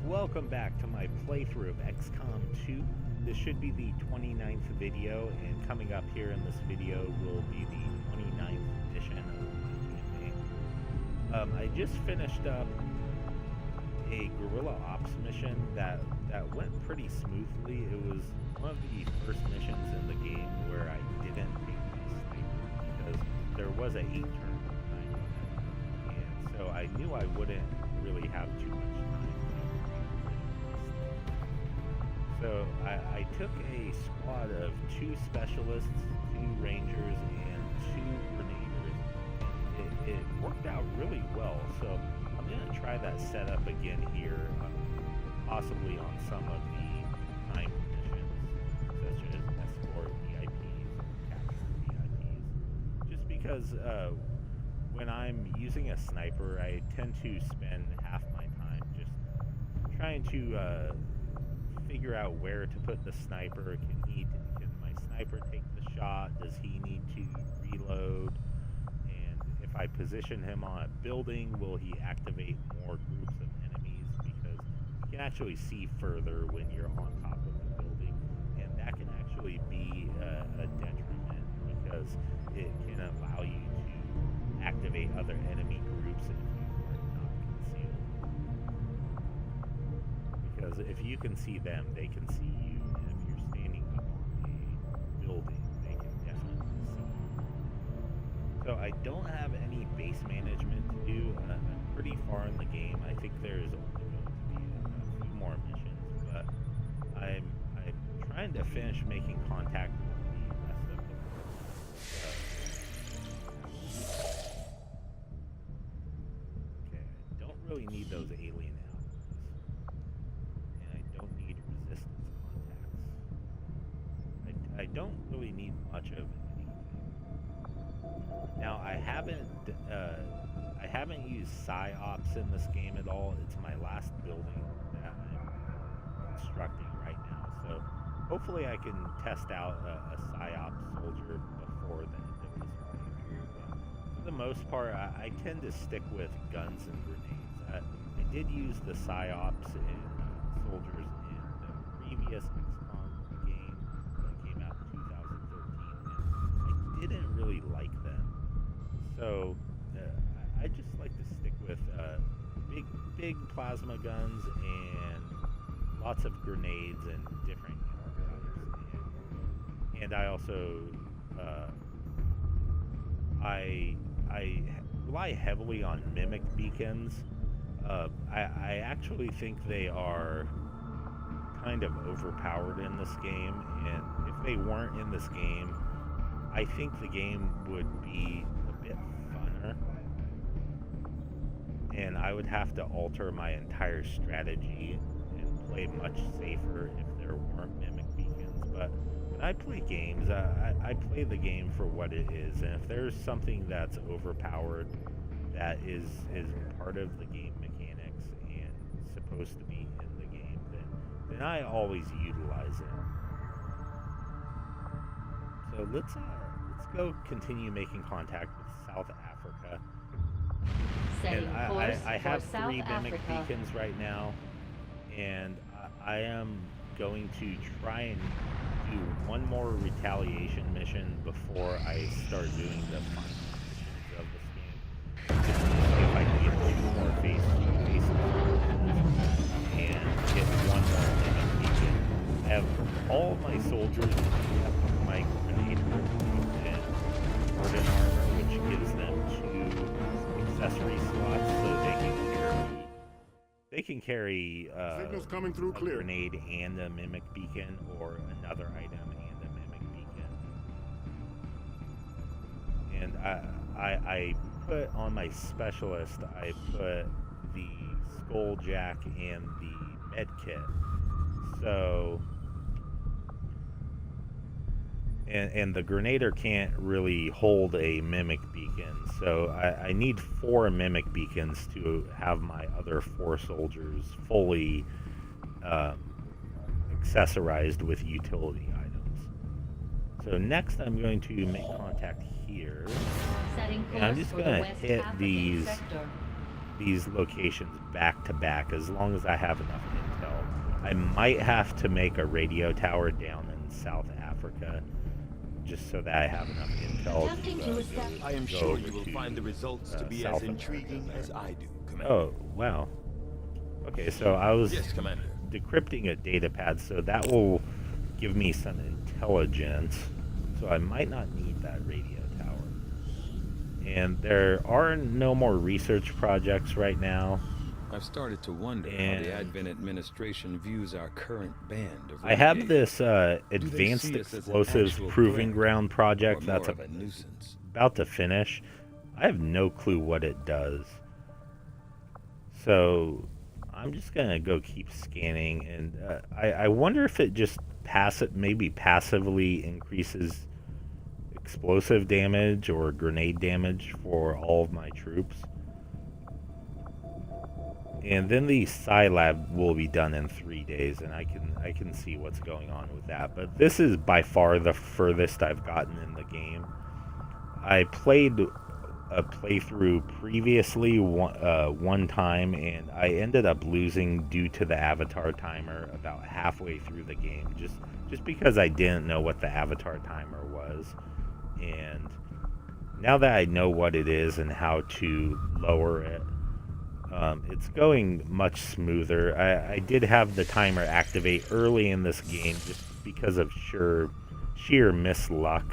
Welcome back to my playthrough of XCOM 2. This should be the 29th video, and coming up here in this video will be the 29th edition of my campaign. I just finished up a guerrilla ops mission that went pretty smoothly. It was one of the first missions in the game where I didn't take my sniper because there was a 8-turn time limit, and so I knew I wouldn't really have too much time. So I took a squad of 2 specialists, 2 rangers, and 2 grenadiers. It worked out really well, so I'm going to try that setup again here, possibly on some of the timed missions, such as escort VIPs, capture VIPs. Just because when I'm using a sniper, I tend to spend half my time just trying to figure out where to put the sniper. Can my sniper take the shot? Does he need to reload? And if I position him on a building, will he activate more groups of enemies? Because you can actually see further when you're on top of the building, and that can actually be a detriment because it can allow you to activate other enemy groups if you are not concealed. Because if you can see them, they can see you, and if you're standing up on a building, they can definitely see you. So I don't have any base management to do. I'm pretty far in the game. I think there's only going to be a few more missions, but I'm trying to finish making contact with the rest of the world. Okay, I don't really need those alien I don't really need much of anything. Now I haven't used PsyOps in this game at all. It's my last building that I'm constructing right now, so hopefully I can test out a PsyOps soldier before the end of this playthrough. But for the most part, I tend to stick with guns and grenades. I did use the PsyOps and soldiers in the previous XCOM game that came out in 2013, and I didn't really like them. So I just like to stick with big plasma guns and lots of grenades and different types. And I also I rely heavily on mimic beacons. I actually think they are kind of overpowered in this game, and if they weren't in this game, I think the game would be a bit funner, and I would have to alter my entire strategy and play much safer if there weren't mimic beacons. But when I play games, I play the game for what it is, and if there's something that's overpowered that is part of the game mechanics and supposed to be in the game, then I always utilize it. So let's go continue making contact with South Africa. Setting course I have for 3 South mimic Africa. beacons right now, and I am going to try and do one more retaliation mission before I start doing the final missions of this game. Just to see if I can get 2 more faces and get 1 more mimic beacon. I have all of my soldiers except my grenade and Warden armor, which gives them 2 accessory slots, so they can carry Signals coming through a clear. grenade and a mimic beacon, or another item and a mimic beacon. And I put on my specialist, I put the skulljack and the med kit. So and the Grenader can't really hold a mimic beacon, so I need 4 mimic beacons to have my other 4 soldiers fully accessorized with utility items. So next I'm going to make contact here, and I'm just going to hit these locations back to back as long as I have enough energy. I might have to make a radio tower down in South Africa, just so that I have enough intel to I am sure you will find the results to be as intriguing as I do, Commander. Oh, wow. Okay, so I was Yes, Commander. decrypting a data pad, so that will give me some intelligence. So I might not need that radio tower. And there are no more research projects right now. I've started to wonder how the Advent administration views our current band of I have this advanced explosives proving ground project that's a nuisance. about to finish. I have no clue what it does. So I'm just gonna go keep scanning, and I wonder if it just maybe passively increases explosive damage or grenade damage for all of my troops. And then the Scilab will be done in 3 days, and I can see what's going on with that. But this is by far the furthest I've gotten in the game. I played a playthrough previously one time, and I ended up losing due to the avatar timer about halfway through the game, just because I didn't know what the avatar timer was. And now that I know what it is and how to lower it, it's going much smoother. I did have the timer activate early in this game just because of sheer misluck.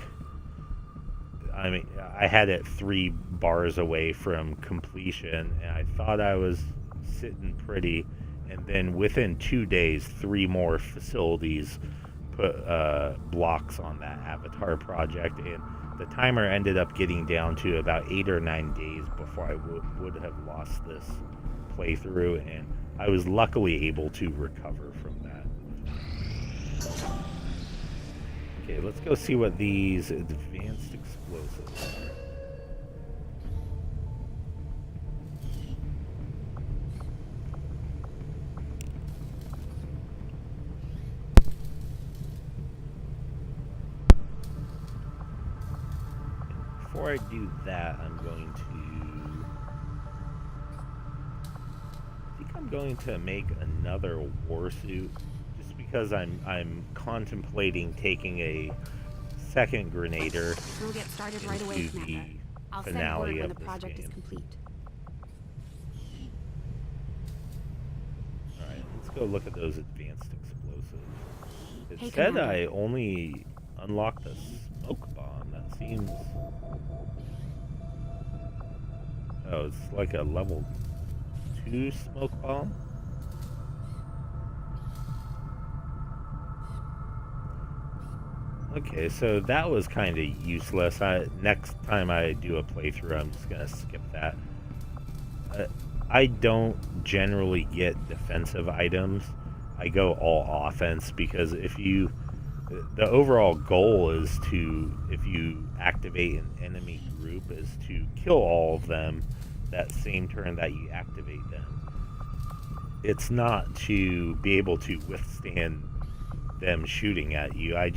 I mean, I had it 3 bars away from completion, and I thought I was sitting pretty, and then within 2 days, 3 more facilities put blocks on that avatar project, and the timer ended up getting down to about 8 or 9 days before I would have lost this playthrough, and I was luckily able to recover from that. Okay, let's go see what these advanced explosives are. Before I do that, I'm going to make another warsuit, just because I'm contemplating taking a second grenader. We'll get started right away, Commander. I'll send word when the project is complete. Alright, let's go look at those advanced explosives. It Hey, said Commander. I only unlocked the smoke bomb. That seems... Oh, it's like a level 2 smoke bomb? Okay, so that was kind of useless. Next time I do a playthrough, I'm just gonna skip that. I don't generally get defensive items. I go all offense, because the overall goal is to, if you activate an enemy group, is to kill all of them that same turn that you activate them. It's not to be able to withstand them shooting at you. I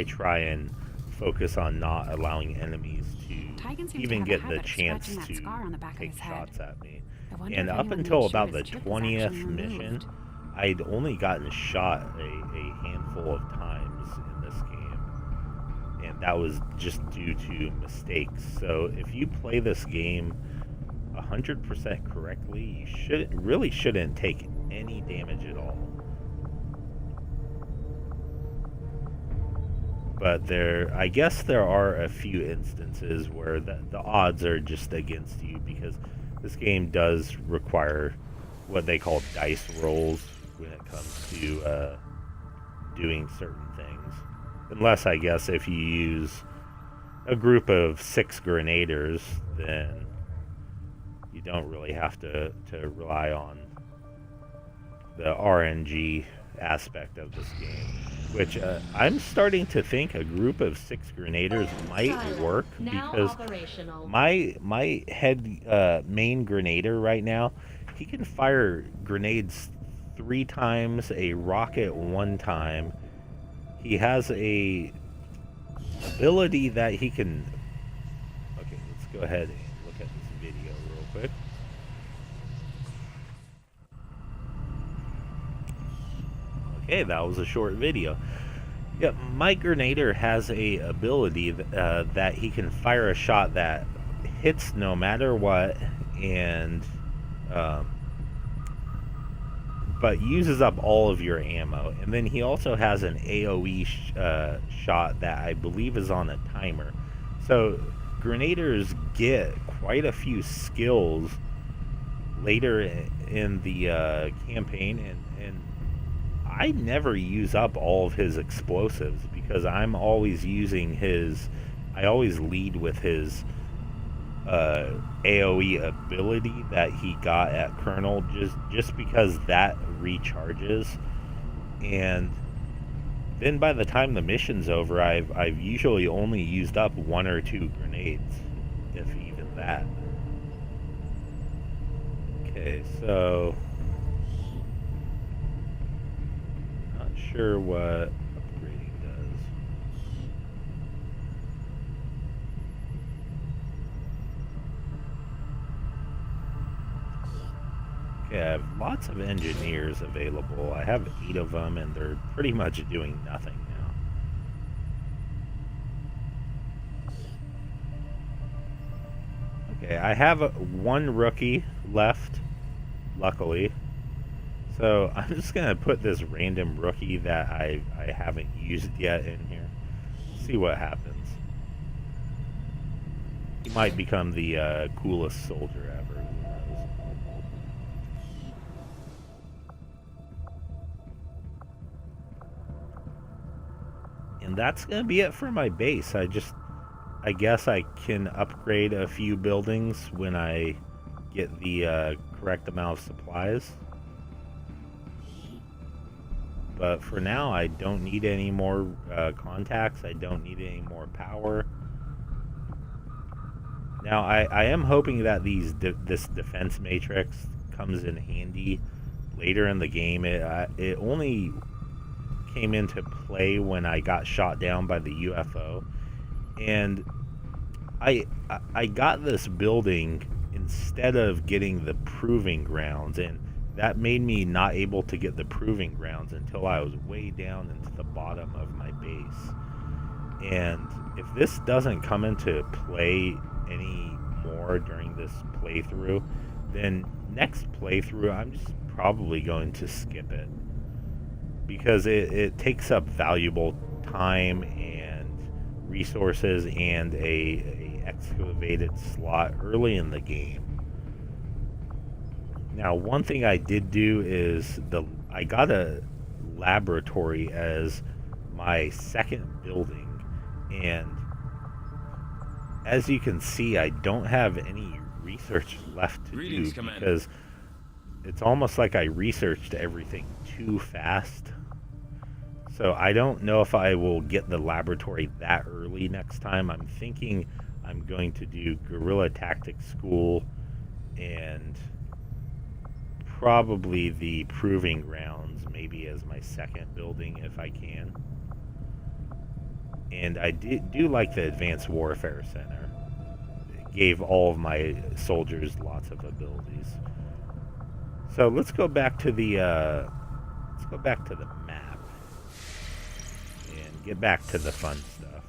try and focus on not allowing enemies to even get the chance to take shots at me. And up until about the 20th mission, I'd only gotten shot a handful of times in this game, and that was just due to mistakes. So if you play this game 100% correctly, you really shouldn't take any damage at all. But I guess there are a few instances where the odds are just against you, because this game does require what they call dice rolls when it comes to doing certain things. Unless, I guess, if you use a group of 6 grenaders, then you don't really have to rely on the RNG aspect of this game. Which I'm starting to think a group of 6 grenaders might work, because my head main grenader right now, he can fire grenades 3 times, a rocket 1 time. He has a ability that he can... Okay, let's go ahead and look at this video real quick. Okay, that was a short video. Yeah, my Grenader has a ability that he can fire a shot that hits no matter what, and but uses up all of your ammo. And then he also has an AoE shot that I believe is on a timer. So Grenaders get quite a few skills later in the campaign, and I never use up all of his explosives because I'm always using I always lead with his AoE ability that he got at Colonel, just because that recharges. And then by the time the mission's over, I've usually only used up 1 or 2 grenades, if even that. Okay, so not sure what upgrading does. Okay, I have lots of engineers available. I have 8 of them, and they're pretty much doing nothing now. Okay, I have 1 rookie left, luckily. So I'm just gonna put this random rookie that I haven't used yet in here. See what happens. He might become the coolest soldier ever. Who knows? And that's gonna be it for my base. I guess I can upgrade a few buildings when I get the correct amount of supplies. But for now, I don't need any more contacts. I don't need any more power. Now, I am hoping that this defense matrix comes in handy later in the game. It only came into play when I got shot down by the UFO. And I got this building instead of getting the proving grounds, and that made me not able to get the proving grounds until I was way down into the bottom of my base. And if this doesn't come into play any more during this playthrough, then next playthrough I'm just probably going to skip it, because it takes up valuable time and resources and a excavated slot early in the game. Now, one thing I did do is I got a laboratory as my second building, and as you can see, I don't have any research left to do because it's almost like I researched everything too fast. So I don't know if I will get the laboratory that early next time. I'm thinking I'm going to do Guerrilla Tactics School and probably the Proving Grounds maybe as my second building if I can. And I do like the Advanced Warfare Center. It gave all of my soldiers lots of abilities. So let's go back to the map and get back to the fun stuff.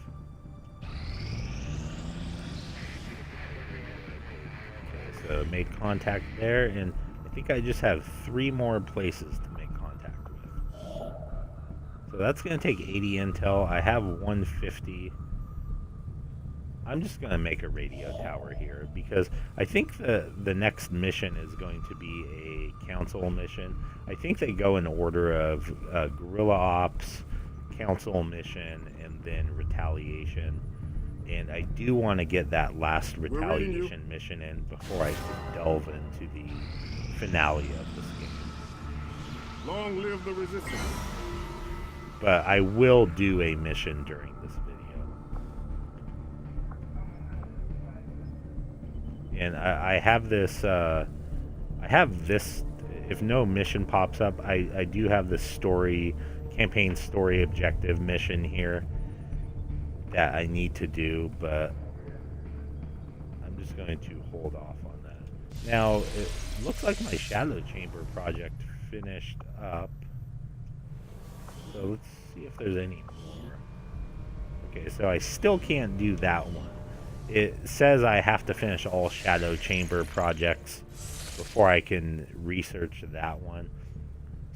Okay, so made contact there, and I think I just have 3 more places to make contact with. So that's going to take 80 intel. I have 150. I'm just going to make a radio tower here because I think the next mission is going to be a council mission. I think they go in order of guerrilla ops, council mission, and then retaliation. And I do want to get that last retaliation mission in before I delve into the finale of this game. Long live the resistance. But I will do a mission during this video. And I have this, if no mission pops up, I do have this campaign story objective mission here that I need to do, but I'm just going to hold off on that. Now, it looks like my Shadow Chamber project finished up. So let's see if there's any more. Okay, so I still can't do that one. It says I have to finish all Shadow Chamber projects before I can research that one.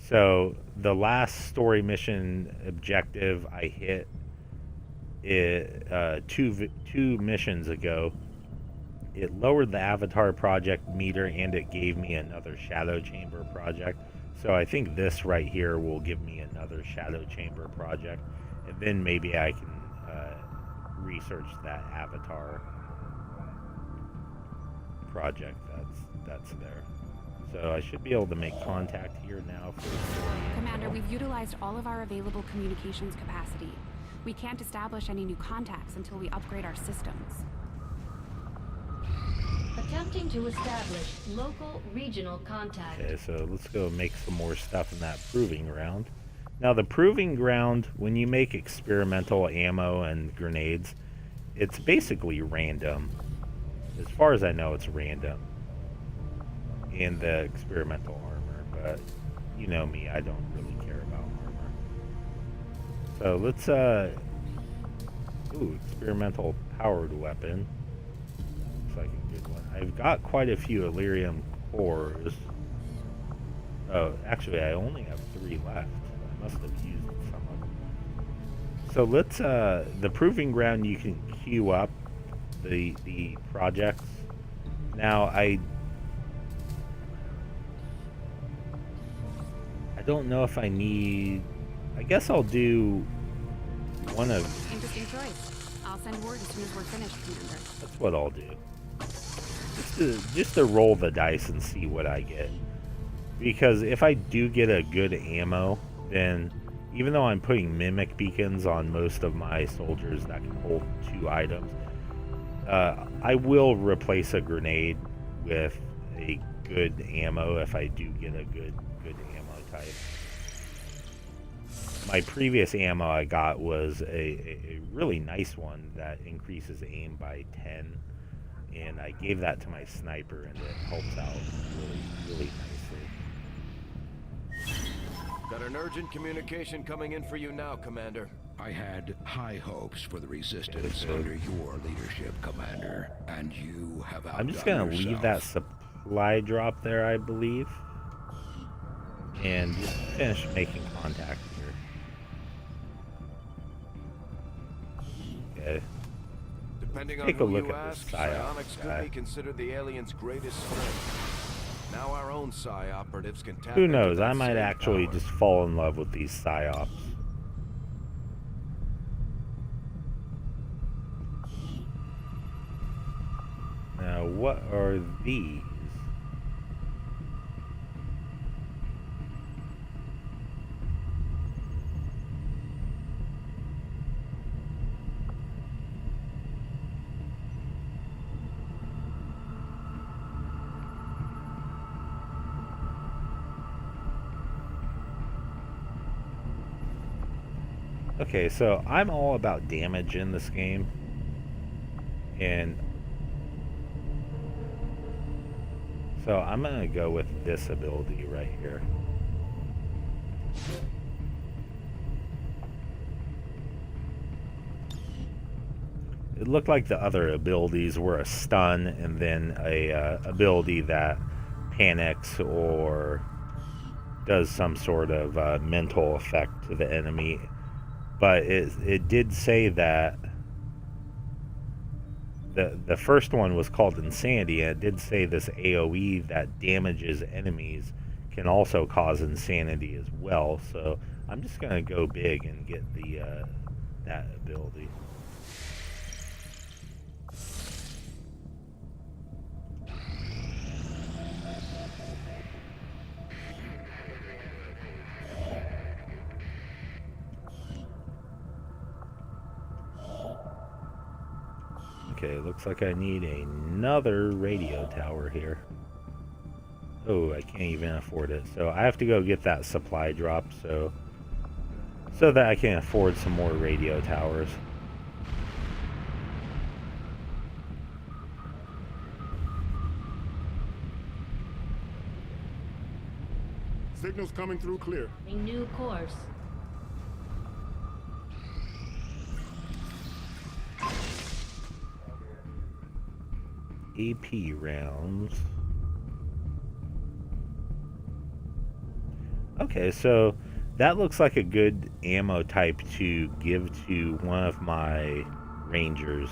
So the last story mission objective I hit two missions ago. It lowered the Avatar project meter and it gave me another Shadow Chamber project. So I think this right here will give me another Shadow Chamber project. And then maybe I can research that Avatar project that's there. So I should be able to make contact here now for the story. Commander, we've utilized all of our available communications capacity. We can't establish any new contacts until we upgrade our systems. Attempting to establish local regional contact. Okay, so let's go make some more stuff in that proving ground. Now the proving ground, when you make experimental ammo and grenades, it's basically random. As far as I know, it's random. And the experimental armor, but you know me, I don't really care about armor. So let's ooh, experimental powered weapon. Looks like a good one. I've got quite a few Illyrium cores. Oh, actually I only have 3 left. I must have used some of them. So let's the proving ground, you can queue up the projects. Now I don't know if I need. I guess I'll do one of. Interesting choice. I'll send word as soon as we're finished, Commander. That's what I'll do. Just to roll the dice and see what I get. Because if I do get a good ammo, then even though I'm putting mimic beacons on most of my soldiers that can hold 2 items, I will replace a grenade with a good ammo if I do get a good ammo type. My previous ammo I got was a really nice one that increases aim by 10, and I gave that to my sniper, and it helps out really nicely. Got an urgent communication coming in for you now, Commander. I had high hopes for the Resistance under your leadership, Commander, and you have outdone I'm just gonna leave that supply drop there, I believe, and just finish making contact here. Okay. Depending on Take a who look you at this ask, psionics psionics could guy. be considered the alien's greatest strength. Now our own psi operatives can tap Who into knows? that I might same actually power. just fall in love with these psyops. Now, what are these? Okay, so I'm all about damage in this game, and so I'm gonna go with this ability right here. It looked like the other abilities were a stun and then a ability that panics or does some sort of mental effect to the enemy. But it did say that the first one was called Insanity, and it did say this AoE that damages enemies can also cause insanity as well. So I'm just gonna go big and get the that ability. Okay, looks like I need another radio tower here. Oh, I can't even afford it. So I have to go get that supply drop so that I can afford some more radio towers. Signals coming through clear. A new course. AP rounds. Okay, so that looks like a good ammo type to give to one of my rangers,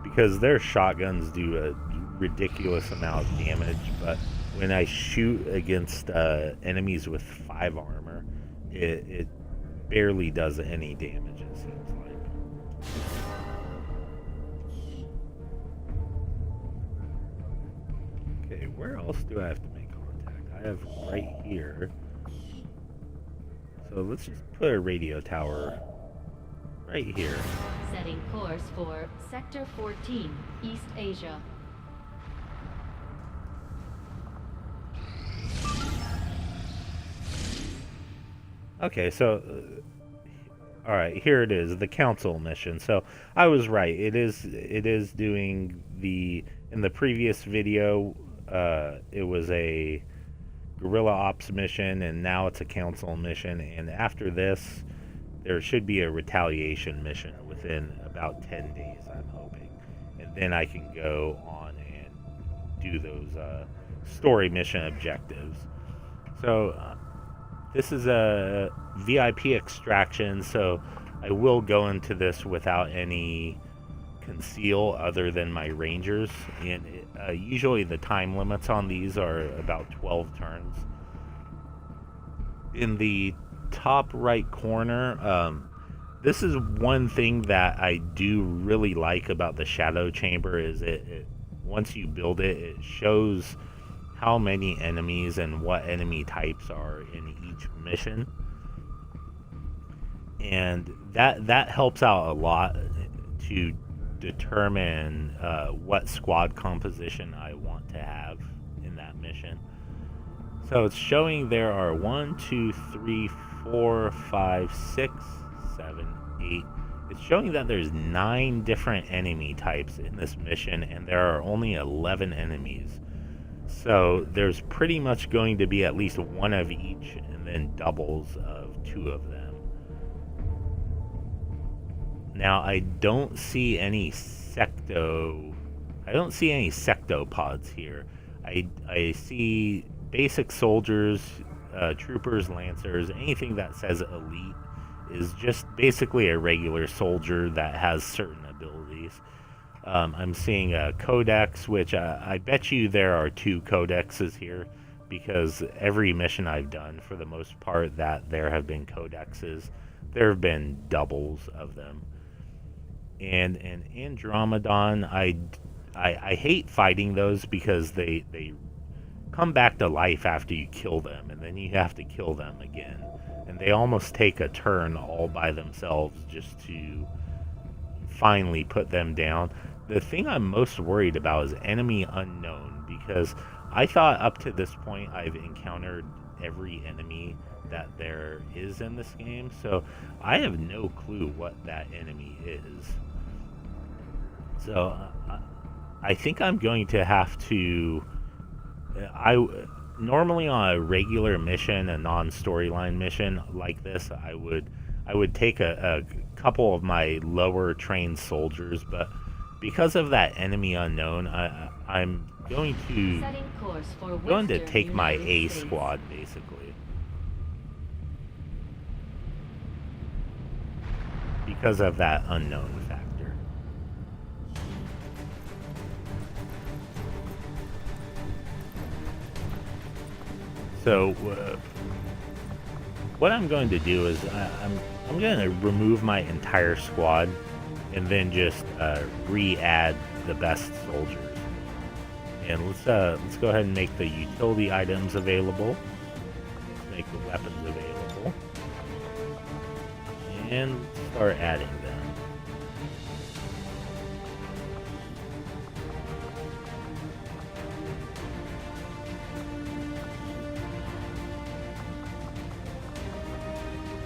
because their shotguns do a ridiculous amount of damage, but when I shoot against enemies with 5 armor, it barely does any damage, it seems like. Okay, where else do I have to make contact? I have right here. So let's just put a radio tower right here. Setting course for Sector 14, East Asia. Okay, so all right, here it is, the council mission. So I was right. It is doing the, in the previous video, it was a guerrilla ops mission, and now it's a council mission. And after this, there should be a retaliation mission within about 10 days, I'm hoping, and then I can go on and do those story mission objectives. So this is a VIP extraction, so I will go into this without any conceal other than my rangers, and usually the time limits on these are about 12 turns. In the top right corner, this is one thing that I do really like about the Shadow Chamber, is it once you build it, it shows how many enemies and what enemy types are in each mission, and that helps out a lot to determine what squad composition I want to have in that mission. So it's showing there are 1, 2, 3, 4, 5, 6, 7, 8. It's showing that there's 9 different enemy types in this mission, and there are only 11 enemies. So there's pretty much going to be at least one of each, and then doubles of 2 of them. Now I don't see any sectopods here. I see basic soldiers, troopers, lancers. Anything that says elite is just basically a regular soldier that has certain abilities. I'm seeing a codex, which I bet you there are 2 codexes here, because every mission I've done, for the most part, that there have been codexes. There have been doubles of them. And Andromedon, I hate fighting those because they come back to life after you kill them, and then you have to kill them again. And they almost take a turn all by themselves just to finally put them down. The thing I'm most worried about is enemy unknown, because I thought up to this point I've encountered every enemy that there is in this game, so I have no clue what that enemy is. So I think I'm going to have to, normally on a regular mission, a non-storyline mission like this, I would take a couple of my lower trained soldiers, but because of that enemy unknown, I'm going to take my A squad, basically, because of that unknown factor. So what I'm going to do is I'm going to remove my entire squad and then just re-add the best soldiers. And let's go ahead and make the utility items available. Let's make the weapons available, and start adding them.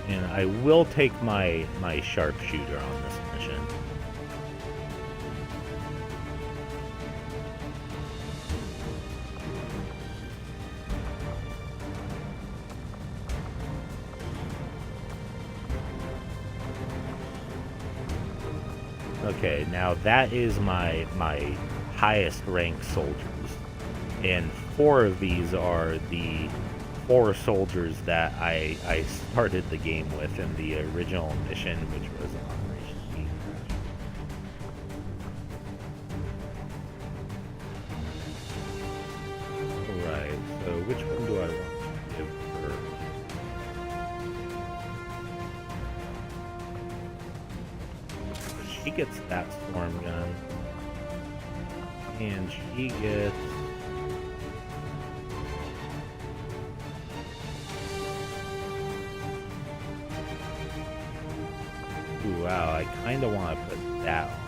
And I will take my sharpshooter on this mission. Okay, now that is my highest ranked soldiers, and 4 of these are the 4 soldiers that I started the game with in the original mission, which was Operation Gate Crash. Alright, so which one do I want to give her? She gets that storm gun. And she gets... Ooh, wow, I kind of want to put that on her.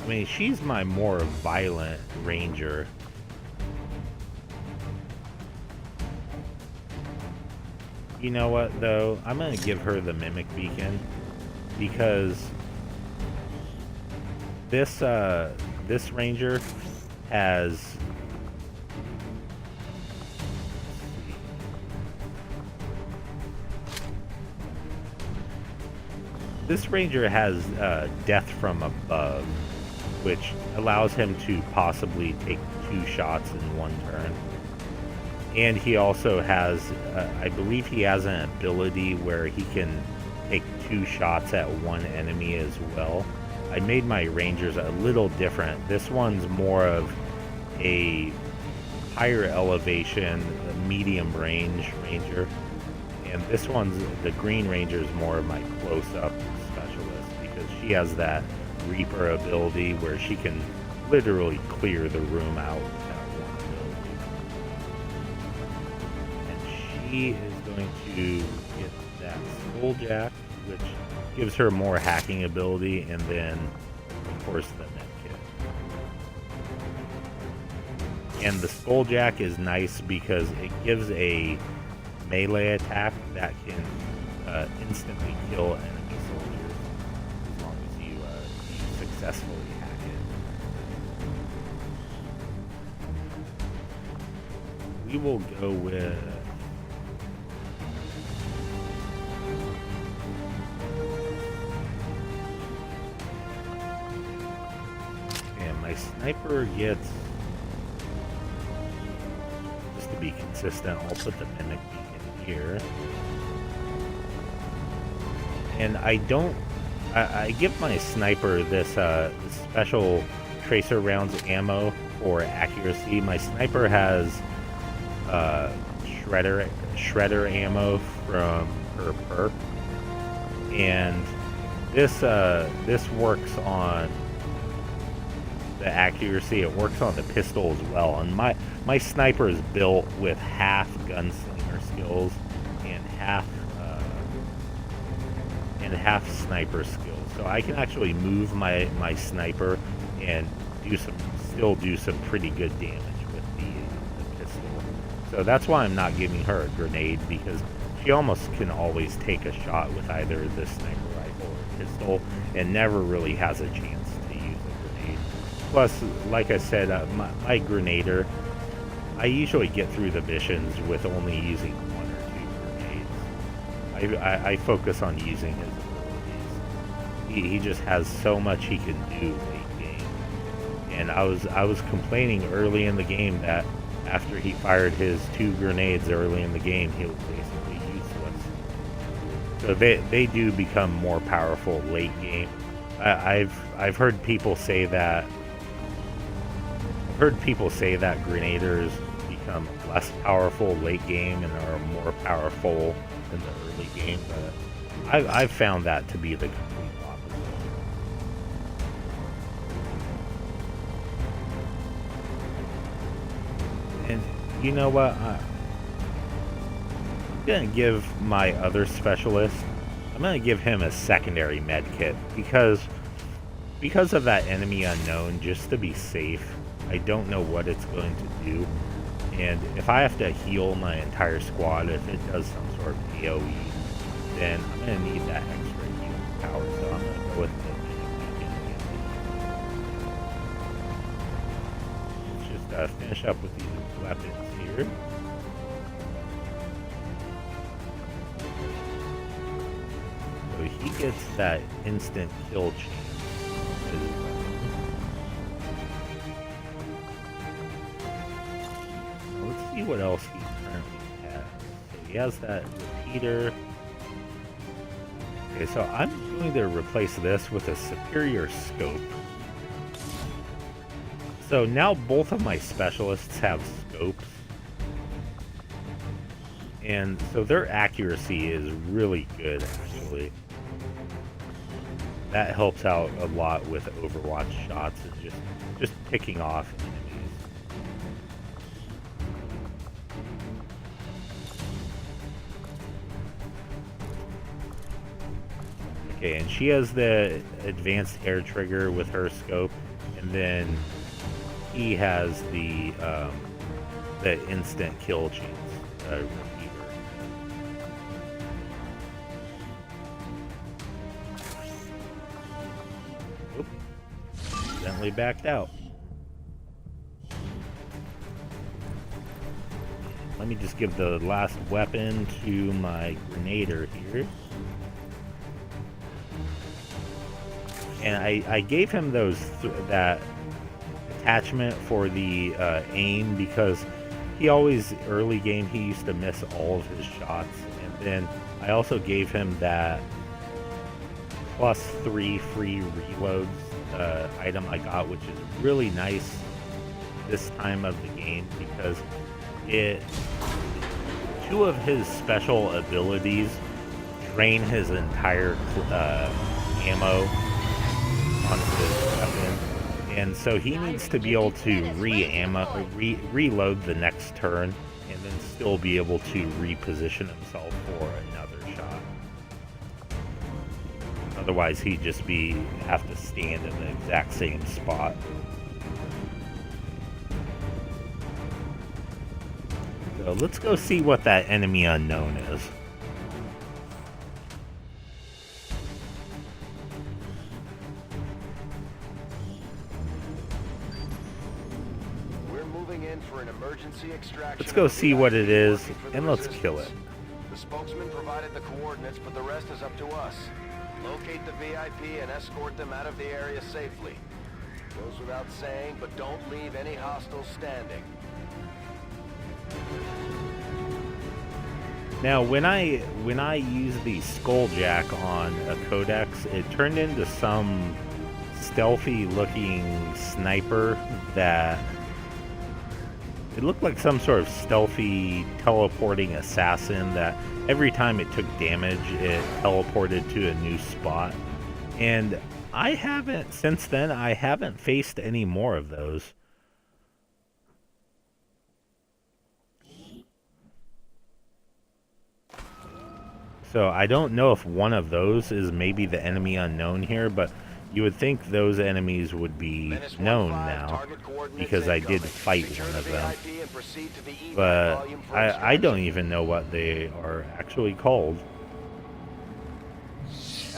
I mean, she's my more violent ranger. You know what, though? I'm going to give her the Mimic Beacon because this ranger has... This ranger has death from above, which allows him to possibly take 2 shots in 1 turn. And he also has, I believe he has an ability where he can take 2 shots at 1 enemy as well. I made my rangers a little different. This one's more of a higher elevation, medium range ranger. And this one's, the green ranger is more of my close-up specialist because she has that Reaper ability where she can literally clear the room out with that one ability. And she is going to get that Skulljack, which gives her more hacking ability, and then, of course, the medkit. And the Skulljack is nice because it gives a melee attack that can instantly kill enemy soldiers as long as you successfully hack it. We will go with... And my sniper gets... Just to be consistent, I'll put the Mimic Beacon here. And I don't... I give my sniper this special tracer rounds ammo for accuracy. My sniper has shredder ammo from her perk, and this works on the accuracy. It works on the pistol as well. And my sniper is built with half gunslinger skills and half sniper skills. So I can actually move my sniper and still do some pretty good damage with the pistol. So that's why I'm not giving her a grenade, because she almost can always take a shot with either the sniper rifle or pistol and never really has a chance to use a grenade. Plus, like I said, my grenader, I usually get through the missions with only using 1 or 2 grenades. I focus on using his abilities. He just has so much he can do late game. And I was complaining early in the game that after he fired his 2 grenades early in the game, he was basically useless. So they do become more powerful late game. I've heard people say that. I've heard people say that grenaders become less powerful late game and are more powerful in the early game, but I've found that to be the complete opposite. And you know what? I'm gonna give my other specialist, I'm gonna give him a secondary med kit because of that enemy unknown, just to be safe. I don't know what it's going to do. And if I have to heal my entire squad, if it does some sort of AoE, then I'm going to need that extra healing power. So I'm going to go with the Manic. Let's just finish up with these weapons here. gets that instant kill chance. Let's see what else he currently has. So he has that repeater. Okay, so I'm going to replace this with a superior scope. So now both of my specialists have scopes. And so their accuracy is really good, actually. That helps out a lot with Overwatch shots and just picking off enemies. Okay, and she has the advanced air trigger with her scope, and then he has the instant kill chance repeater. Oop. Accidentally backed out. Let me just give the last weapon to my grenader here. And I gave him that attachment for the aim because he always, early game, he used to miss all of his shots. And then I also gave him that +3 free reloads item I got, which is really nice this time of the game because two of his special abilities drain his entire ammo on his weapon, and so he needs to be able to reload the next turn and then still be able to reposition himself for another shot. Otherwise he'd just have to stand in the exact same spot. So let's go see what that enemy unknown is. Let's go see what it is, and let's kill it. The spokesman provided the coordinates, but the rest is up to us. Locate the VIP and escort them out of the area safely. Goes without saying, but don't leave any hostiles standing. Now, when I use the Skulljack on a Codex, it turned into some stealthy-looking sniper that it looked like some sort of stealthy teleporting assassin that every time it took damage, it teleported to a new spot. And since then, I haven't faced any more of those. So I don't know if one of those is maybe the enemy unknown here, but you would think those enemies would be known now because I did fight one of them. But I don't even know what they are actually called.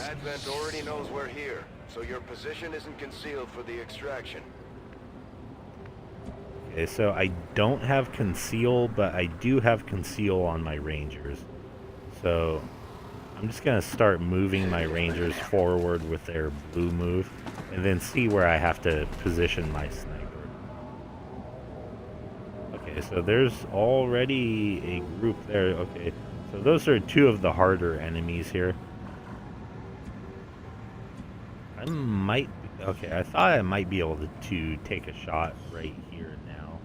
Advent already knows we're here, so your position isn't concealed for the extraction. Okay, so I don't have conceal, but I do have conceal on my rangers. So I'm just going to start moving my rangers forward with their blue move and then see where I have to position my sniper. Okay, so there's already a group there. Okay, so those are two of the harder enemies here. I thought I might be able to take a shot right here now.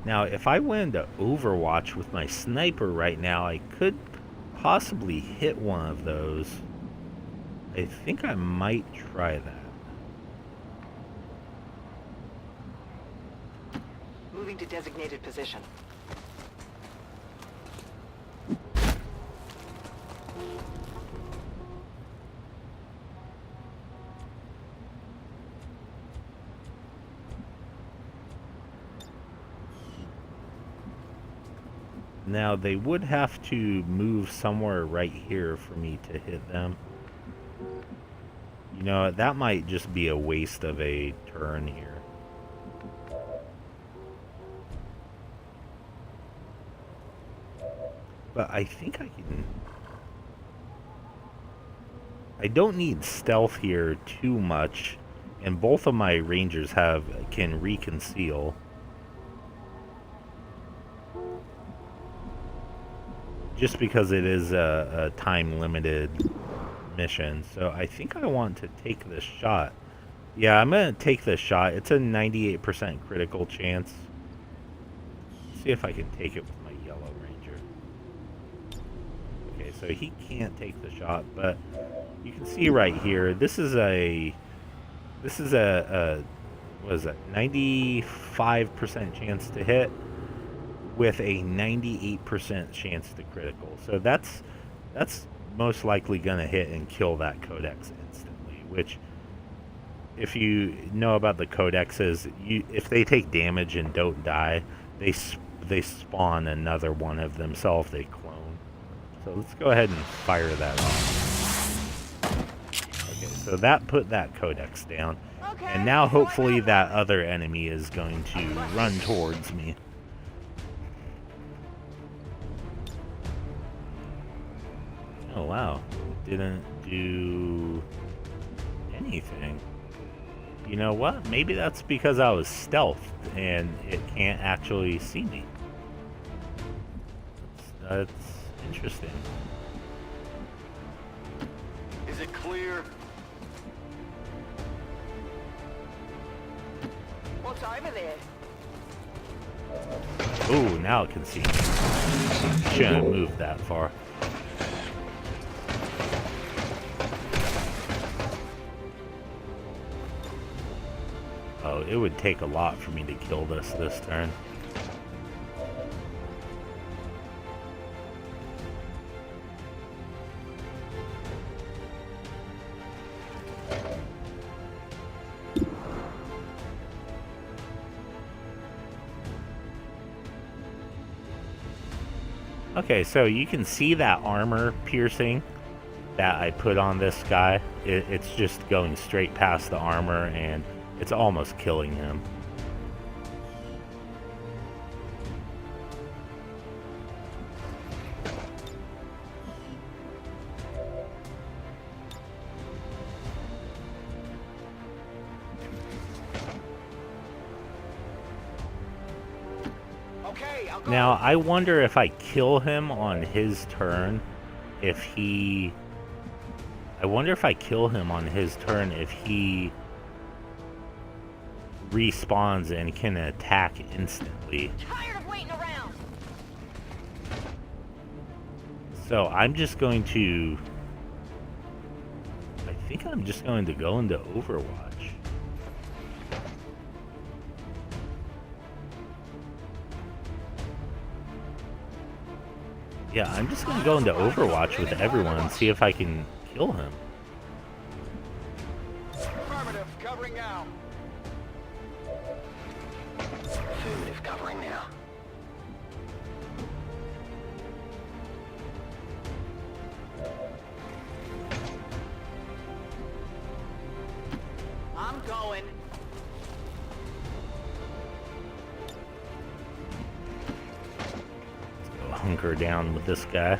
Now, if I went into Overwatch with my sniper right now, I could possibly hit one of those. I think I might try that. Moving to designated position. Now, they would have to move somewhere right here for me to hit them. You know, that might just be a waste of a turn here. But I think I can... I don't need stealth here too much, and both of my rangers can reconceal. Just because it is a time-limited mission. So I think I want to take this shot. Yeah, I'm going to take this shot. It's a 98% critical chance. Let's see if I can take it with my yellow ranger. Okay, so he can't take the shot, but you can see right here, this is a what is that, 95% chance to hit with a 98% chance to critical. So that's most likely going to hit and kill that codex instantly, which, if you know about the codexes, if they take damage and don't die, they spawn another one of themselves. They clone. So let's go ahead and fire that off. Okay, so that put that codex down. Okay, And now hopefully that other enemy is going to run towards me. Oh wow, didn't do anything. You know what? Maybe that's because I was stealthed and it can't actually see me. That's interesting. Is it clear? What's over there? Ooh, now it can see me. Shouldn't have moved that far. Oh, it would take a lot for me to kill this turn. Okay, so you can see that armor piercing that I put on this guy. It's just going straight past the armor and it's almost killing him. Okay, I'll go. Now, I wonder if I kill him on his turn, if he... I wonder if I kill him on his turn if he respawns and can attack instantly. Tired of waiting around. So I'm just going to... I think I'm just going to go into Overwatch. Yeah, I'm just going to go into Overwatch with everyone and see if I can kill him. Affirmative, covering now. Affirmative, covering now. I'm going. Let's go hunker down with this guy.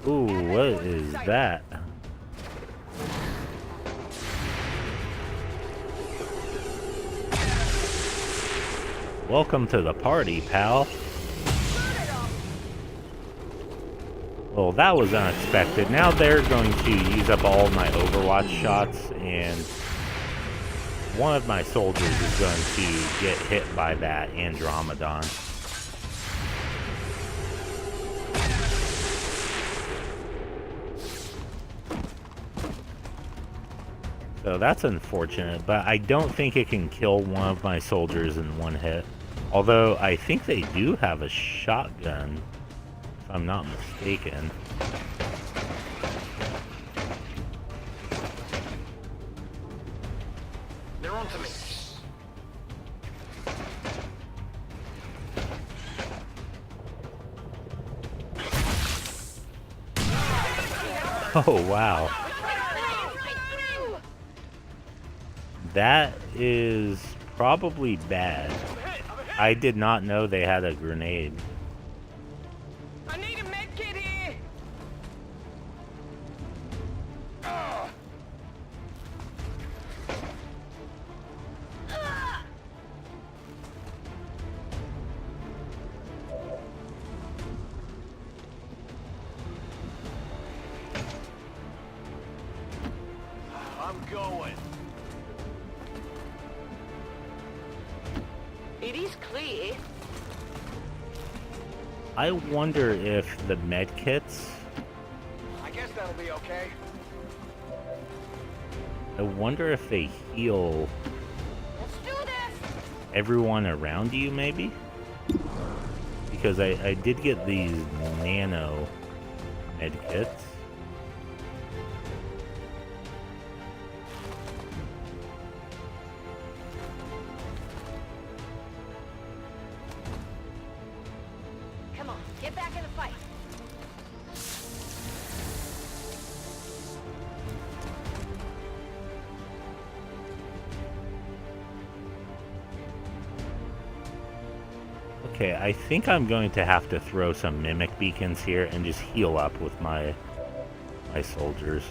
Ooh, what is that? Welcome to the party, pal. Well, that was unexpected. Now they're going to use up all my Overwatch shots, and one of my soldiers is going to get hit by that Andromedon. So that's unfortunate, but I don't think it can kill one of my soldiers in one hit. Although I think they do have a shotgun, if I'm not mistaken. They're on to me. Oh, wow. That is probably bad. I did not know they had a grenade. I need a med kit here. I'm going. It is clear. I wonder if the med kits. I guess that'll be okay. I wonder if they heal Let's do this. everyone around you, maybe? Because I did get these nano med kits. Come on, get back in the fight. Okay, I think I'm going to have to throw some mimic beacons here and just heal up with my soldiers.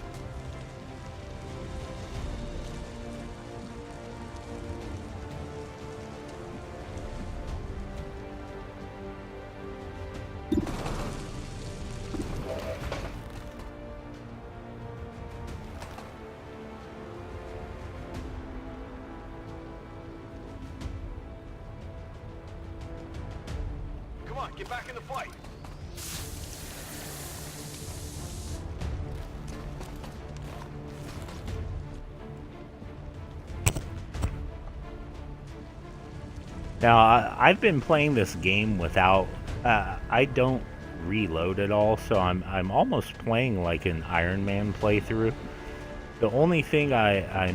Come on, get back in the fight. Now, I've been playing this game without... I don't reload at all, so I'm almost playing like an Iron Man playthrough. The only thing the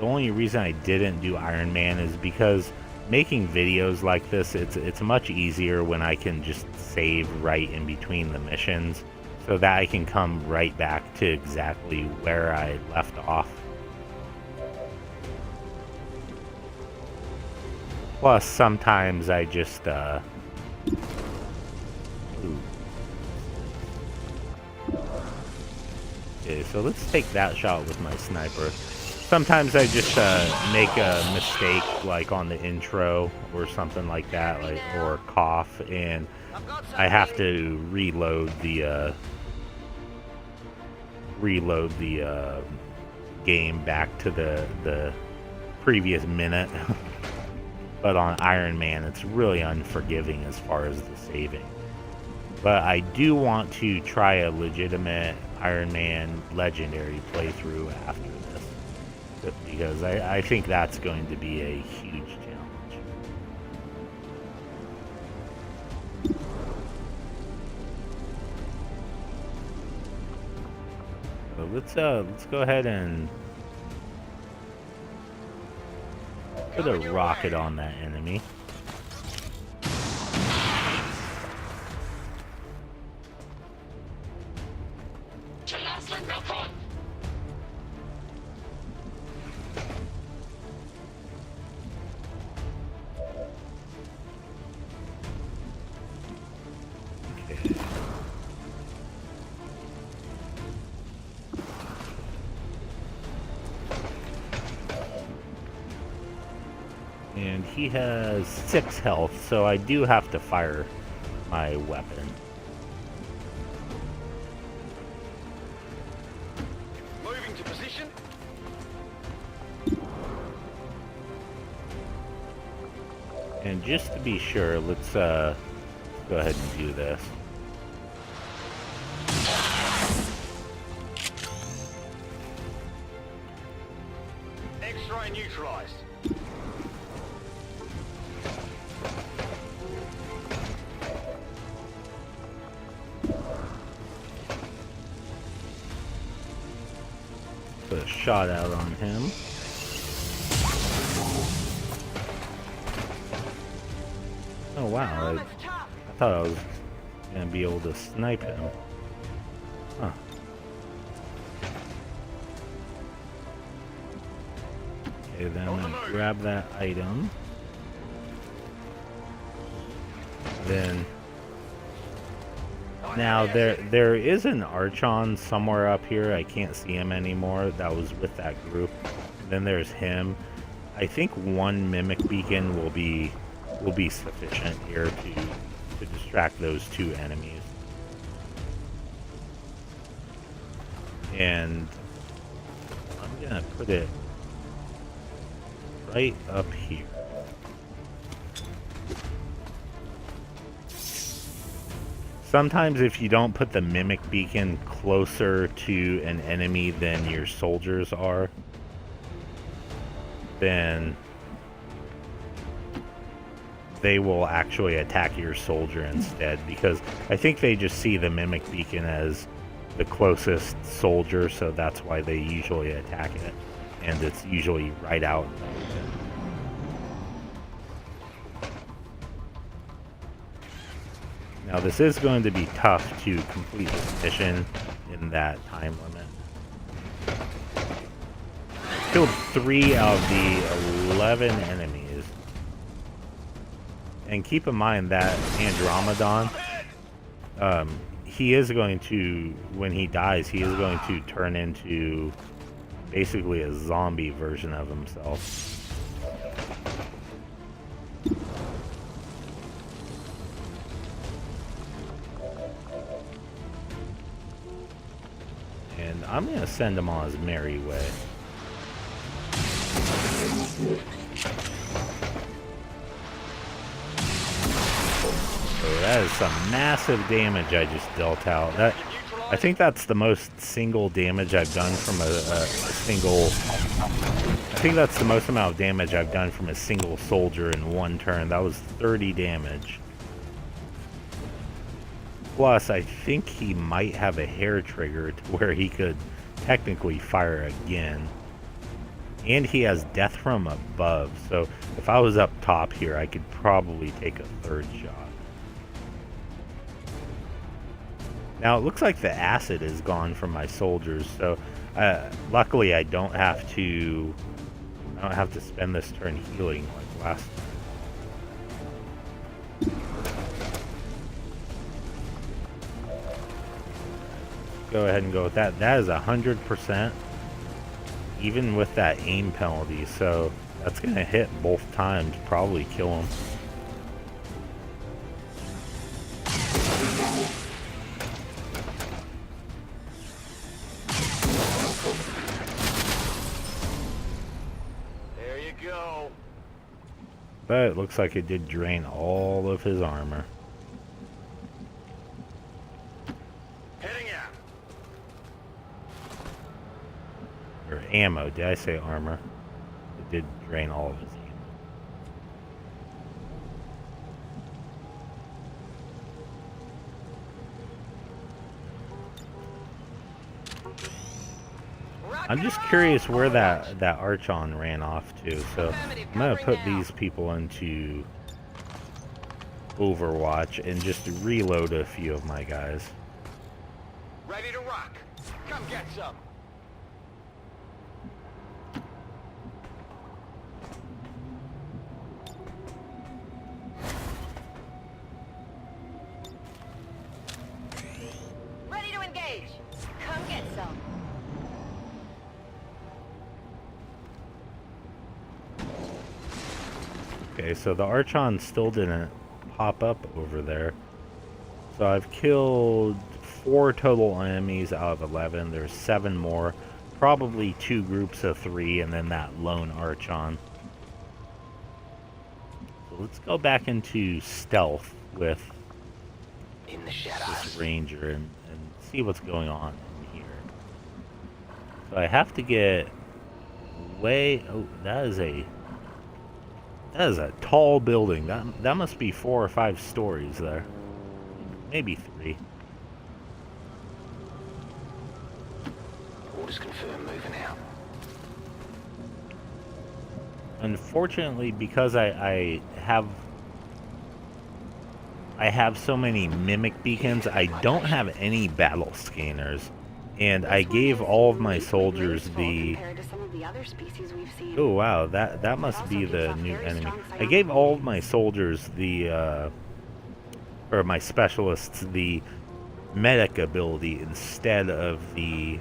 only reason I didn't do Iron Man is because making videos like this, it's much easier when I can just save right in between the missions, so that I can come right back to exactly where I left off. Plus, sometimes I just, ooh. Okay, so let's take that shot with my sniper. Sometimes I just make a mistake, like on the intro or something like that, like, or cough, and I have to reload the game back to the previous minute. But on Iron Man, it's really unforgiving as far as the saving. But I do want to try a legitimate Iron Man Legendary playthrough after this, because I think that's going to be a huge challenge. So let's go ahead and put a rocket on that enemy. And he has 6 health, so I do have to fire my weapon. Moving to position. And just to be sure, let's go ahead and do this. X-ray neutralized. Put a shot out on him. Oh wow, I thought I was gonna be able to snipe him. Huh. Okay, then I'm gonna grab that item. then now there is an Archon somewhere up here. I can't see him anymore. That was with that group. Then there's him. I think one Mimic Beacon will be sufficient here to distract those two enemies. And I'm gonna put it right up here. Sometimes if you don't put the Mimic Beacon closer to an enemy than your soldiers are, then they will actually attack your soldier instead, because I think they just see the Mimic Beacon as the closest soldier, so that's why they usually attack it, and it's usually right out. Now this is going to be tough to complete this mission in that time limit. Killed 3 out of the 11 enemies. And keep in mind that Andromedon, he is going to, when he dies, he is going to turn into basically a zombie version of himself. And I'm going to send him on his merry way. So that is some massive damage I just dealt out. I think that's the most single damage I've done from a single... I think that's the most amount of damage I've done from a single soldier in one turn. That was 30 damage. Plus, I think he might have a hair trigger to where he could technically fire again. And he has death from above, so if I was up top here, I could probably take a third shot. Now, it looks like the acid is gone from my soldiers, so luckily I don't have to spend this turn healing like last time. Go ahead and go with that. That is 100%, even with that aim penalty, so that's gonna hit both times, probably kill him. There you go. But it looks like it did drain all of his armor. Or ammo. Did I say armor? It did drain all of his ammo. I'm just curious where that Archon ran off to, so I'm gonna put these people into Overwatch and just reload a few of my guys. Ready to rock. Come get some. Ready to engage. Come get some. Okay, so the Archon still didn't pop up over there. So I've killed 4 total enemies out of 11. There's 7 more. Probably 2 groups of 3 and then that lone Archon. So let's go back into stealth with In the shadows. this ranger and see what's going on in here. So I have to get way... Oh, that is a tall building. That must be 4 or 5 stories there. Maybe 3. Orders confirmed, moving out. Unfortunately, because I have so many Mimic Beacons, I don't have any battle scanners. And I gave all of my soldiers the... Oh wow, that must be the new enemy. I gave all of my soldiers the or my specialists the medic ability instead of the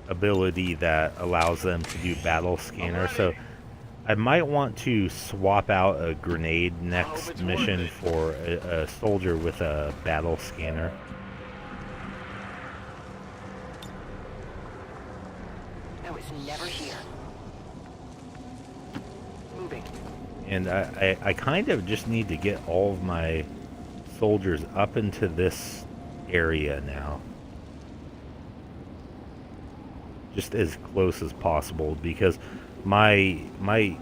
ability that allows them to do battle scanner. So I might want to swap out a grenade next mission for a soldier with a battle scanner. I was never here. Moving. And I kind of just need to get all of my soldiers up into this area now. Just as close as possible, because my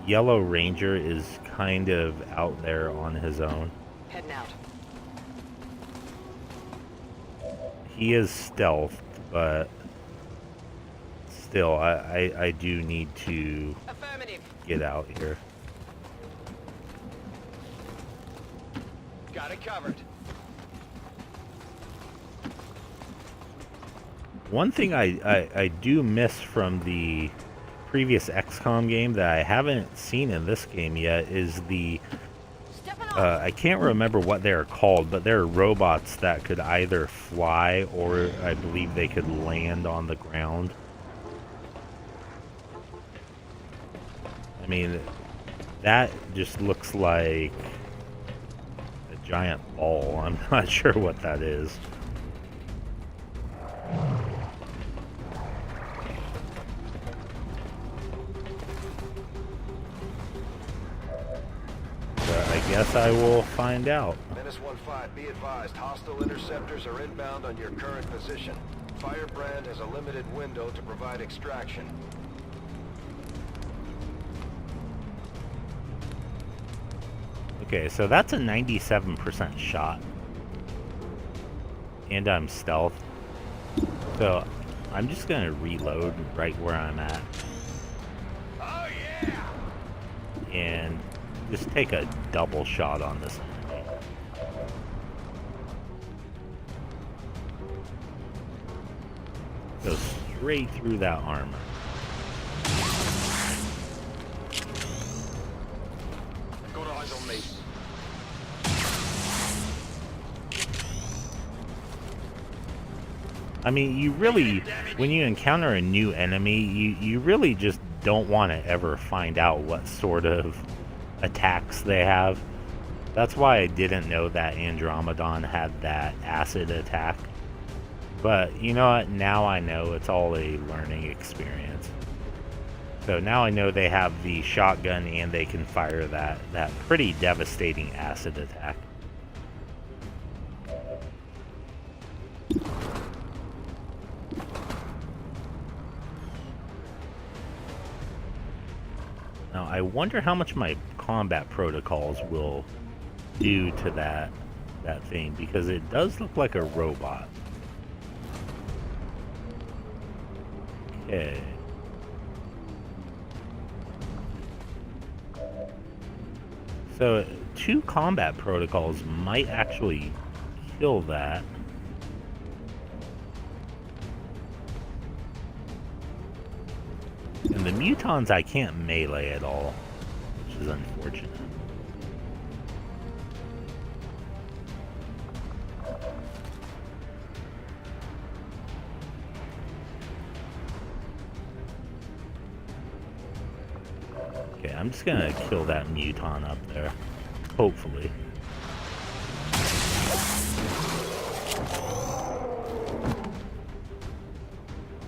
yellow ranger is kind of out there on his own. Heading out. He is stealthed, but still, I do need to Affirmative. get out here. Got it covered. One thing I do miss from the previous XCOM game that I haven't seen in this game yet is the I can't remember what they're called, but they're robots that could either fly or I believe they could land on the ground. I mean, that just looks like a giant ball. I'm not sure what that is. I guess I will find out. Menace 1-5, be advised, hostile interceptors are inbound on your current position. Firebrand has a limited window to provide extraction. Okay, so that's a 97% shot. And I'm stealth. So I'm just gonna reload right where I'm at. Oh yeah! And just take a double shot on this. Go straight through that armor. Got eyes on me. I mean, you really, when you encounter a new enemy, you really just don't want to ever find out what sort of attacks they have. That's why I didn't know that Andromedon had that acid attack. But you know what? Now I know. It's all a learning experience. So now I know they have the shotgun and they can fire that pretty devastating acid attack. Now I wonder how much my combat protocols will do to that thing, because it does look like a robot. Okay. So 2 combat protocols might actually kill that. And the mutons I can't melee at all, which is unfortunate. Okay, I'm just gonna kill that muton up there, hopefully.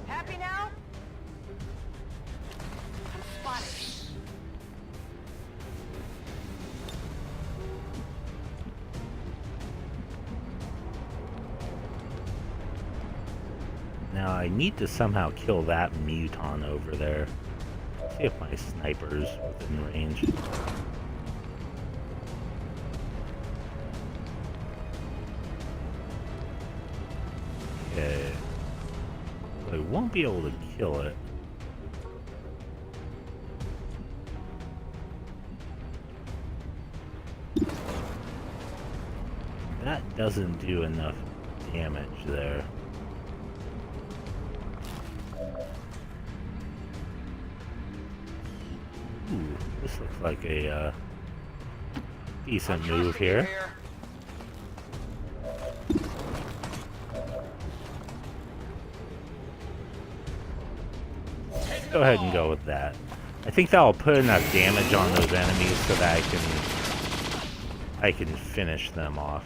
Happy now? I'm spotted. Now I need to somehow kill that muton over there. See if my sniper's within range. Okay. I won't be able to kill it. That doesn't do enough damage there. Ooh, this looks like a decent move here. Go ahead and go with that. I think that'll put enough damage on those enemies so that I can finish them off.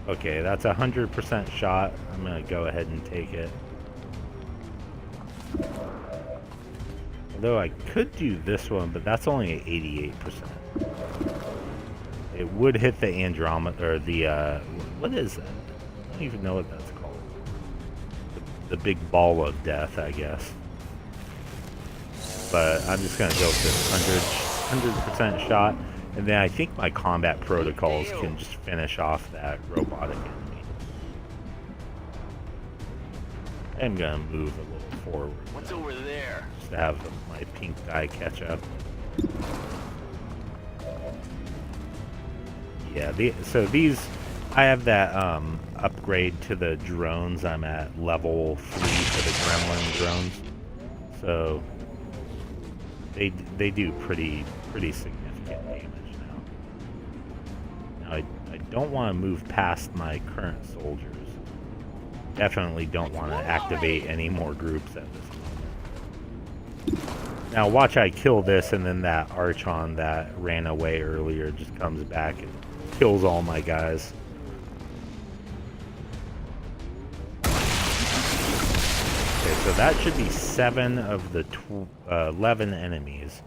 Okay, that's a 100% shot. I'm gonna go ahead and take it. Although I could do this one, but that's only at 88%. It would hit the Andromeda, or the, what is that? I don't even know what that's called. The big ball of death, I guess. But I'm just gonna go with this 100% shot, and then I think my combat protocols can just finish off that robotic enemy. I'm gonna move a little forward. What's over there? Just to have my pink guy catch up. Yeah, so these, I have that upgrade to the drones. I'm at level 3 for the gremlin drones. So they do pretty significant damage now. Now I don't want to move past my current soldiers. Definitely don't want to activate any more groups at this moment. Now watch I kill this, and then that Archon that ran away earlier just comes back and kills all my guys. Okay, so that should be 7 of the 11 enemies.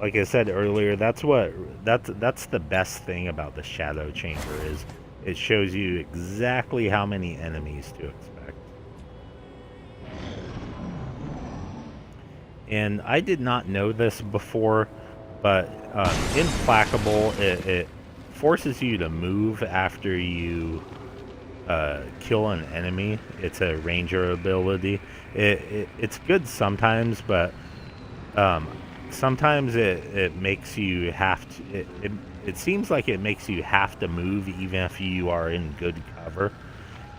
Like I said earlier, that's the best thing about the Shadow Chamber, is it shows you exactly how many enemies to expect. And I did not know this before, but Implacable, it forces you to move after you kill an enemy. It's a ranger ability. It's good sometimes, but sometimes it makes you have to. It seems like it makes you have to move even if you are in good cover.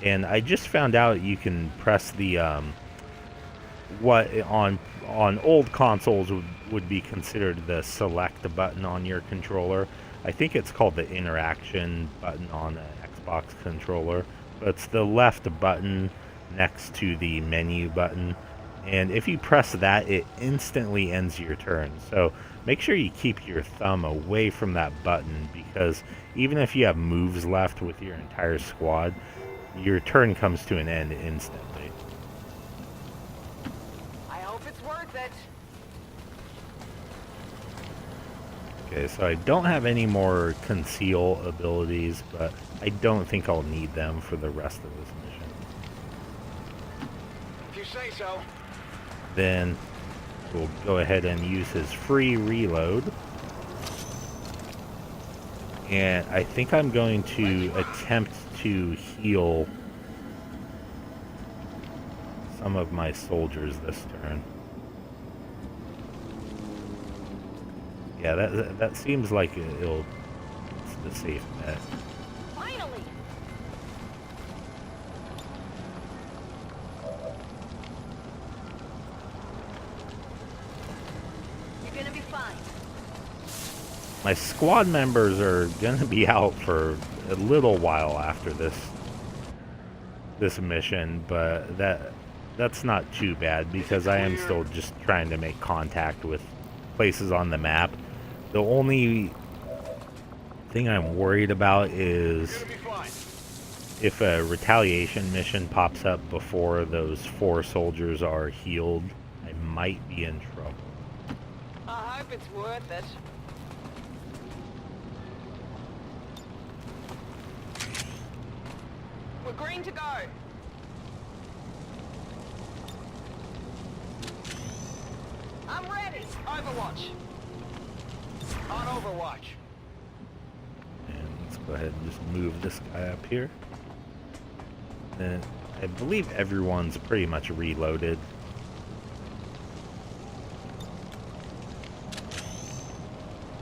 And I just found out you can press the what on old consoles would be considered the select button on your controller. I think it's called the interaction button on an Xbox controller. But it's the left button next to the menu button. And if you press that, it instantly ends your turn. So make sure you keep your thumb away from that button, because even if you have moves left with your entire squad, your turn comes to an end instantly. I hope it's worth it. Okay, so I don't have any more conceal abilities, but I don't think I'll need them for the rest of this mission. If you say so. Then we'll go ahead and use his free reload. And I think I'm going to attempt to heal some of my soldiers this turn. Yeah, that seems like it's the safe bet. Finally. You're gonna be fine. My squad members are gonna be out for a little while after this mission, but that's not too bad, because I am still just trying to make contact with places on the map. The only thing I'm worried about is if a retaliation mission pops up before those 4 soldiers are healed, I might be in trouble. I hope it's worth it. We're green to go. I'm ready. Overwatch. On Overwatch. And let's go ahead and just move this guy up here. And I believe everyone's pretty much reloaded.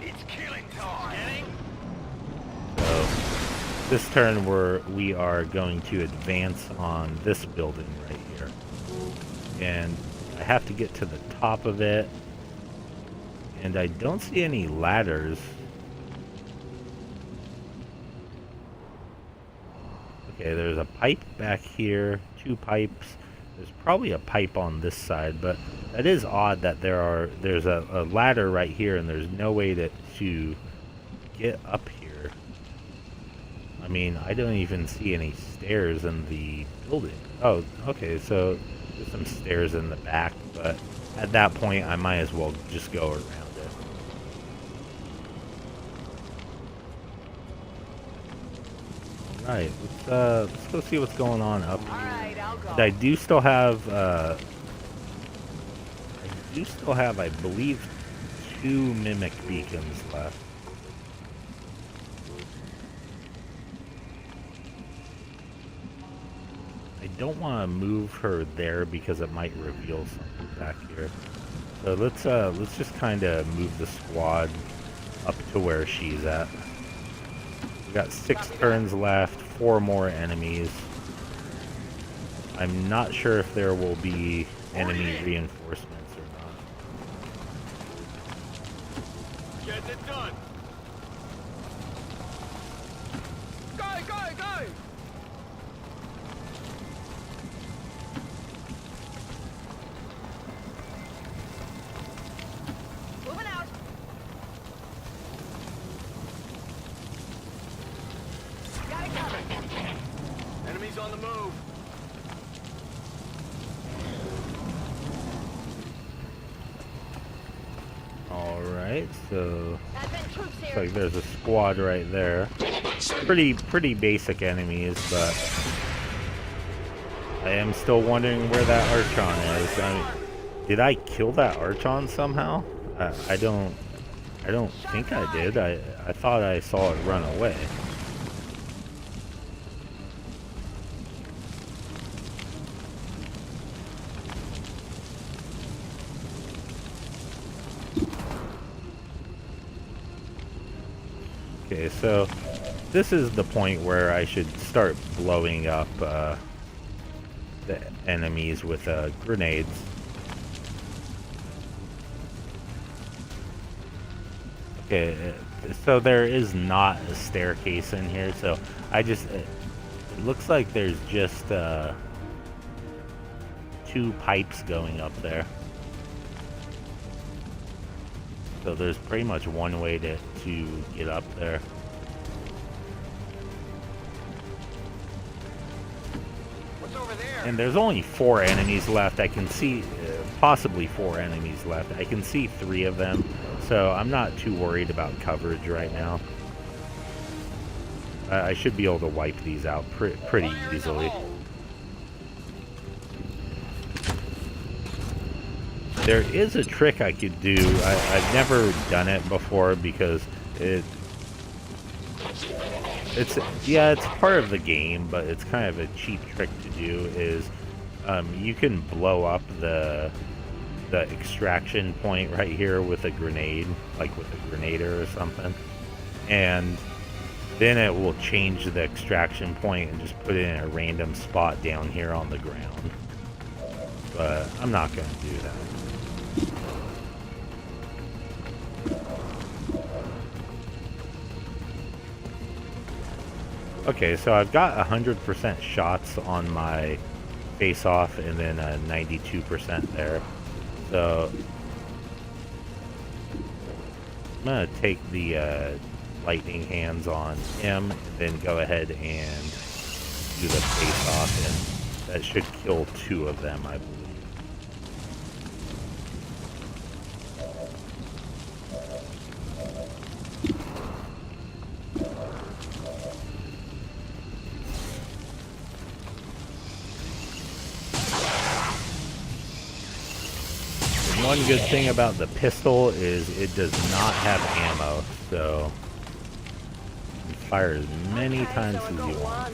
It's killing time. this turn we are going to advance on this building right here. And I have to get to the top of it. And I don't see any ladders. Okay, there's a pipe back here, 2 pipes. There's probably a pipe on this side, but that is odd that there's a ladder right here and there's no way to get up here. I mean, I don't even see any stairs in the building. Oh, okay, so there's some stairs in the back, but at that point I might as well just go around it. Alright, let's go see what's going on up here. Alright, I'll go. And I do still have I believe 2 mimic beacons left. I don't want to move her there because it might reveal something back here. So let's just kind of move the squad up to where she's at. We got 6 turns left, 4 more enemies. I'm not sure if there will be enemy reinforcements or not. Get it done. Go, go, go! Moving out. Got it covered. Enemies on the move. Alright, so Advent troops looks here. like there's a squad right there. Pretty basic enemies, but I am still wondering where that Archon is. I mean, did I kill that Archon somehow? I don't think I did. I thought I saw it run away. Okay, so this is the point where I should start blowing up the enemies with grenades. Okay, so there is not a staircase in here, so it looks like there's just 2 pipes going up there. So there's pretty much one way to get up there. What's over there? And there's only 4 enemies left. I can see, possibly 4 enemies left. I can see 3 of them, so I'm not too worried about coverage right now. I should be able to wipe these out pretty easily. There is a trick I could do. I've never done it before because it's part of the game, but it's kind of a cheap trick to do. Is you can blow up the extraction point right here with a grenade, like with a grenader or something, and then it will change the extraction point and just put it in a random spot down here on the ground. But I'm not going to do that. Okay, so I've got 100% shots on my face-off and then 92% there. So I'm going to take the lightning hands on him and then go ahead and do the face-off, and that should kill 2 of them, I believe. One good thing about the pistol is it does not have ammo, so you can fire as many times as you want.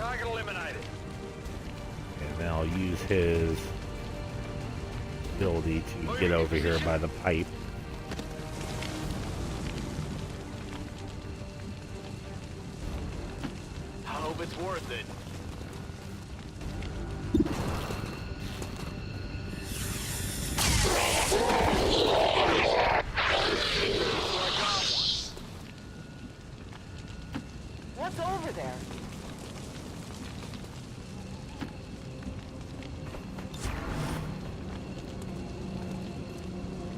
Target eliminated. And then I'll use his ability to get over here by the pipe. I hope it's worth it. What's over there?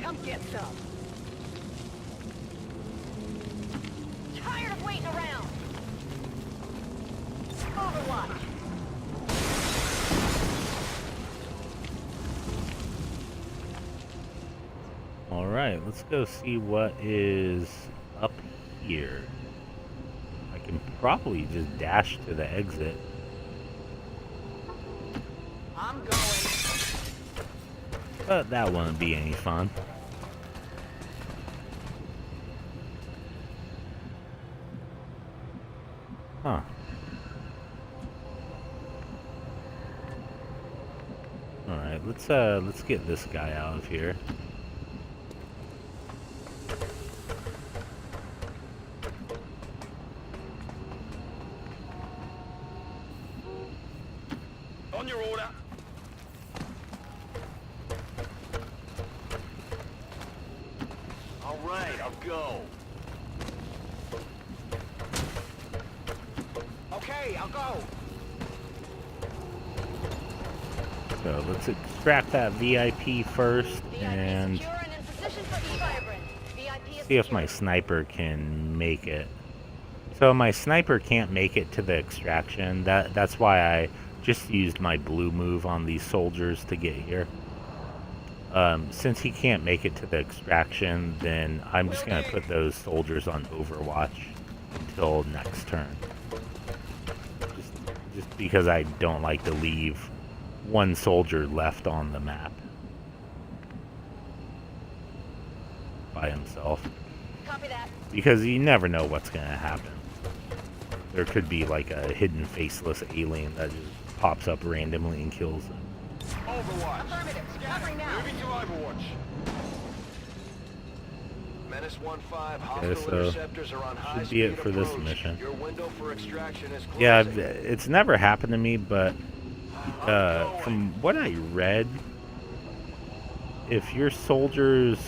Come get some. Tired of waiting around. Overwatch. All right, let's go see what is up here. I can probably just dash to the exit. I'm going. But that wouldn't be any fun. Huh. Alright, let's get this guy out of here. On your order. All right, I'll go. Okay, I'll go. So let's extract that VIP first VIP and secure and in position for e-vibrant. VIP is see if my secure. sniper can make it. So my sniper can't make it to the extraction. That's why I just used my blue move on these soldiers to get here. Since he can't make it to the extraction, then I'm just going to put those soldiers on Overwatch until next turn. Just because I don't like to leave one soldier left on the map by himself. Copy that. Because you never know what's going to happen. There could be like a hidden faceless alien that just pops up randomly and kills them. Overwatch. Affirmative. Covering now. Moving to Overwatch. Menace 1-5, hostile Okay, so interceptors are on high should be it speed for this approach. mission. Your window for extraction is closing. Yeah, it's never happened to me, but from what I read, if your soldiers,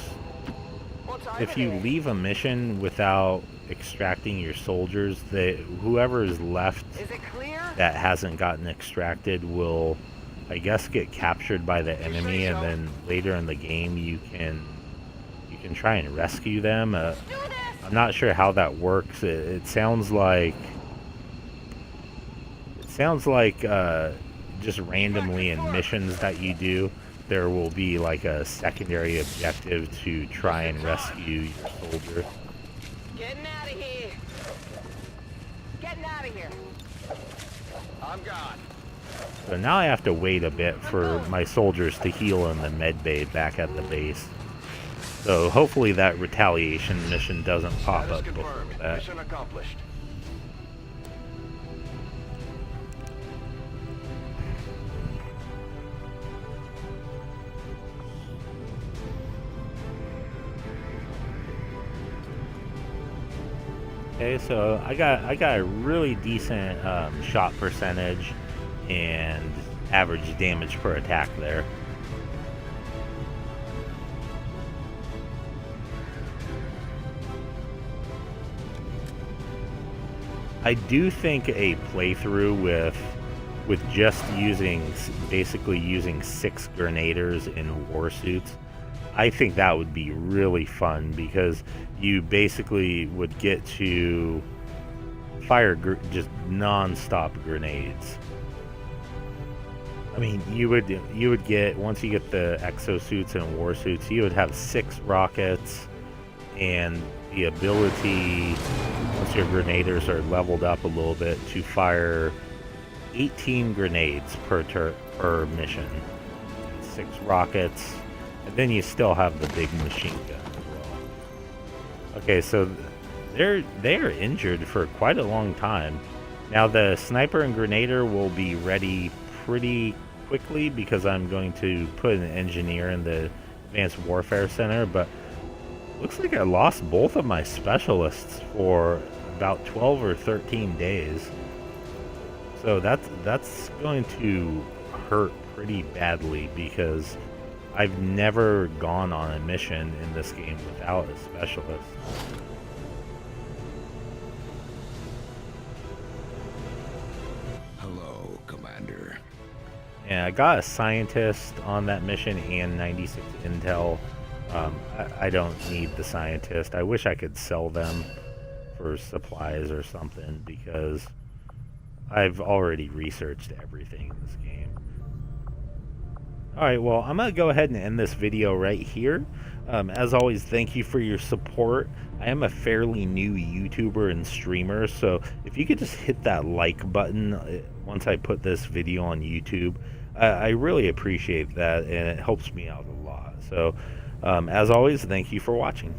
if you leave a mission without extracting your soldiers, whoever is left Is it clear? that hasn't gotten extracted will, I guess, get captured by the enemy, and then later in the game you can try and rescue them. Do this. I'm not sure how that works. It sounds like just randomly in missions that you do, there will be like a secondary objective to try and rescue your soldier. Getting out of here. Getting out of here. I'm gone. So now I have to wait a bit for my soldiers to heal in the med bay back at the base. So hopefully that retaliation mission doesn't pop Status up before confirmed. that. Mission accomplished. Okay, so I got a really decent shot percentage and average damage per attack there. I do think a playthrough with just basically using 6 grenaders in war suits, I think that would be really fun, because you basically would get to fire just non-stop grenades. I mean, you would get, once you get the exosuits and war suits, you would have 6 rockets and the ability, once your grenaders are leveled up a little bit, to fire 18 grenades per mission, 6 rockets, and then you still have the big machine gun as well. Okay, so they're injured for quite a long time. Now the sniper and grenader will be ready pretty quickly because I'm going to put an engineer in the Advanced Warfare Center, but looks like I lost both of my specialists for about 12 or 13 days. So that's going to hurt pretty badly because I've never gone on a mission in this game without a specialist. Hello, Commander. And I got a scientist on that mission and 96 intel. I don't need the scientist. I wish I could sell them for supplies or something because I've already researched everything in this game. Alright, well, I'm going to go ahead and end this video right here. As always, thank you for your support. I am a fairly new YouTuber and streamer, so if you could just hit that like button once I put this video on YouTube, I really appreciate that, and it helps me out a lot. So, as always, thank you for watching.